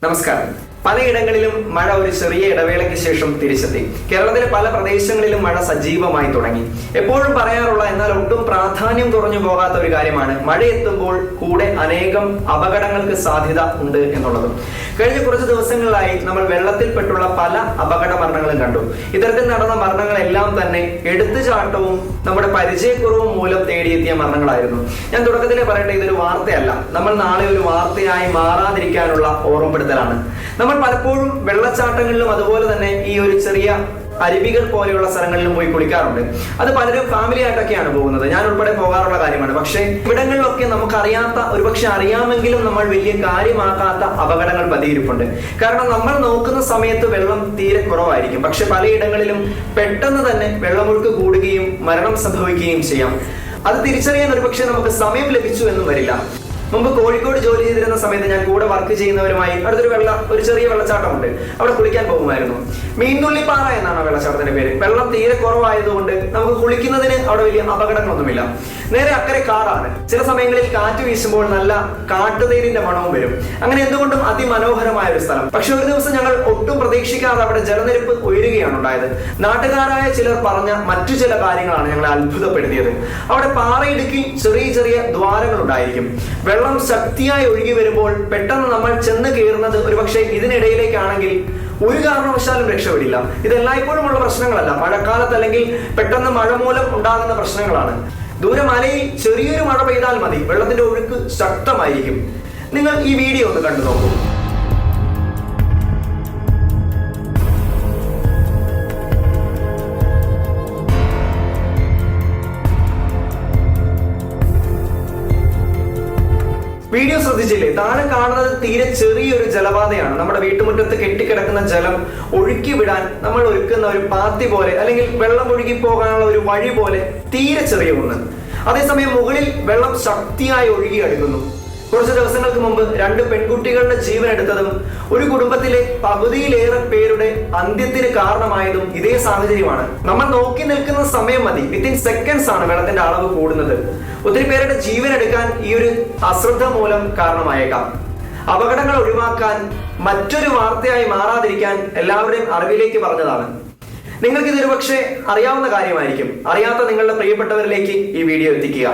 നമസ്കാരം. പലയിടങ്ങളിലും മഴ ഒരു ചെറിയ ഇടവേളയ്ക്ക് ശേഷം തിരിച്ചെത്തി. കേരളത്തിലെ പല പ്രദേശങ്ങളിലും മഴ സജീവമായി തുടങ്ങി. എപ്പോഴും പറയാറുള്ള എന്നാൽ ഒട്ടും പ്രാധാന്യം കുറഞ്ഞു പോകാത്ത ഒരു കാര്യമാണ് മഴ എത്തുമ്പോൾ കൂടെ അനേകം അപകടങ്ങൾക്ക് സാധ്യത ഉണ്ട് എന്നുള്ളത്. കഴിഞ്ഞ കുറച്ച് ദിവസങ്ങളിലായി നമ്മൾ വെള്ളത്തിൽപ്പെട്ടുള്ള പല അപകട മരണങ്ങളും കണ്ടു. ഇത്തരത്തിൽ നടന്ന മരണങ്ങളെല്ലാം തന്നെ എടുത്തുചാട്ടവും നമ്മുടെ പരിചയക്കുറവും മൂലം തേടിയെത്തിയ മരണങ്ങളായിരുന്നു. ഞാൻ തുടക്കത്തിലേ പറയട്ടെ, ഇതൊരു വാർത്തയല്ല. നമ്മൾ നാളെ ഒരു വാർത്തയായി മാറാതിരിക്കാനുള്ള ഓർമ്മപ്പെടുത്തലാണ്. നമ്മൾ പലപ്പോഴും വെള്ളച്ചാട്ടങ്ങളിലും അതുപോലെ തന്നെ ഈ ഒരു ചെറിയ അരുവികൾ പോലെയുള്ള സ്ഥലങ്ങളിലും പോയി കുളിക്കാറുണ്ട്. അത് പലരും ഫാമിലി ആയിട്ടൊക്കെയാണ് പോകുന്നത്. ഞാൻ ഉൾപ്പെടെ പോകാറുള്ള കാര്യമാണ്. പക്ഷേ ഇവിടങ്ങളിലൊക്കെ നമുക്കറിയാത്ത, ഒരുപക്ഷെ അറിയാമെങ്കിലും നമ്മൾ വലിയ കാര്യമാക്കാത്ത അപകടങ്ങൾ പതിയിരിപ്പുണ്ട്. കാരണം നമ്മൾ നോക്കുന്ന സമയത്ത് വെള്ളം തീരെ കുറവായിരിക്കും. പക്ഷെ പലയിടങ്ങളിലും പെട്ടെന്ന് തന്നെ വെള്ളമൊഴുക്ക് കൂടുകയും മരണം സംഭവിക്കുകയും ചെയ്യാം. അത് തിരിച്ചറിയാൻ ഒരുപക്ഷെ നമുക്ക് സമയം ലഭിച്ചു എന്നും വരില്ല. മുമ്പ് കോഴിക്കോട് ജോലി ചെയ്തിരുന്ന സമയത്ത് ഞാൻ കൂടെ വർക്ക് ചെയ്യുന്നവരുമായി ഒരു ചെറിയ വെള്ളച്ചാട്ടമുണ്ട്. അവിടെ കുളിക്കാൻ പോകുമായിരുന്നു. മീൻതുള്ളിപ്പാറ എന്നാണ് ആ വെള്ളച്ചാട്ടത്തിന്റെ പേര്. വെള്ളം തീരെ കുറവായതുകൊണ്ട് നമുക്ക് കുളിക്കുന്നതിന് അവിടെ വലിയ അപകടങ്ങളൊന്നുമില്ല. നേരെ അക്കരെ കാടാണ്. ചില സമയങ്ങളിൽ കാറ്റ് വീശുമ്പോൾ നല്ല കാട്ടുതേരിന്റെ മണവും വരും. അങ്ങനെ എന്തുകൊണ്ടും അതിമനോഹരമായ ഒരു സ്ഥലം. പക്ഷെ ഒരു ദിവസം ഞങ്ങൾ ഒട്ടും പ്രതീക്ഷിക്കാതെ അവിടെ ജലനിരപ്പ് ഉയരുകയാണ് ഉണ്ടായത്. നാട്ടുകാരായ ചിലർ പറഞ്ഞ മറ്റു ചില കാര്യങ്ങളാണ് ഞങ്ങളെ അത്ഭുതപ്പെടുത്തിയത്. അവിടെ പാറയിടുക്കിൽ ചെറിയ ചെറിയ ദ്വാരങ്ങൾ ഉണ്ടായിരിക്കും. വെള്ളം ശക്തിയായി ഒഴുകി വരുമ്പോൾ പെട്ടെന്ന് നമ്മൾ ചെന്ന് കയറുന്നത് ഒരുപക്ഷെ ഇതിനിടയിലേക്കാണെങ്കിൽ ഒരു കാരണവശാലും രക്ഷപ്പെടില്ല. ഇത് എല്ലായ്പ്പോഴും ഉള്ള പ്രശ്നങ്ങളല്ല. മഴക്കാലത്ത് അല്ലെങ്കിൽ പെട്ടെന്ന് മഴ മൂലം ഉണ്ടാകുന്ന പ്രശ്നങ്ങളാണ്. ദൂരെ മലയിൽ ചെറിയൊരു മഴ പെയ്താൽ മതി, വെള്ളത്തിന്റെ ഒഴുക്ക് ശക്തമായിരിക്കും. നിങ്ങൾ ഈ വീഡിയോ ഒന്ന് കണ്ടു നോക്കൂ. വീഡിയോ ശ്രദ്ധിച്ചില്ലേ? താഴെ കാണുന്നത് തീരെ ചെറിയൊരു ജലപാതയാണ്. നമ്മുടെ വീട്ടുമുറ്റത്ത് കെട്ടിക്കിടക്കുന്ന ജലം ഒഴുക്കി വിടാൻ നമ്മൾ ഒരുക്കുന്ന ഒരു പാത്തി പോലെ, അല്ലെങ്കിൽ വെള്ളം ഒഴുകി പോകാനുള്ള ഒരു വഴി പോലെ തീരെ ചെറിയ ഒന്ന്. അതേസമയം മുകളിൽ വെള്ളം ശക്തിയായി ഒഴുകി അടുക്കുന്നു. കുറച്ച് ദിവസങ്ങൾക്ക് മുമ്പ് 2 പെൺകുട്ടികളുടെ ജീവൻ എടുത്തതും ഒരു കുടുംബത്തിലെ പകുതിയിലേറെ പേരുടെ അന്ത്യത്തിന് കാരണമായതും ഇതേ സാഹചര്യമാണ്. നമ്മൾ നോക്കി നിൽക്കുന്ന സമയം മതി, വിത്തിൻ സെക്കൻഡ്സ് ആണ് വെള്ളത്തിന്റെ അളവ് കൂടുന്നത്. ഒത്തിരി പേരുടെ ജീവൻ എടുക്കാൻ ഈ ഒരു അശ്രദ്ധ മൂലം കാരണമായേക്കാം. അപകടങ്ങൾ ഒഴിവാക്കാൻ, മറ്റൊരു വാർത്തയായി മാറാതിരിക്കാൻ എല്ലാവരുടെയും അറിവിലേക്ക് പറഞ്ഞതാണ്. നിങ്ങൾക്ക് ഇതൊരു പക്ഷേ അറിയാവുന്ന കാര്യമായിരിക്കും. അറിയാത്ത നിങ്ങളുടെ പ്രിയപ്പെട്ടവരിലേക്ക് ഈ വീഡിയോ എത്തിക്കുക.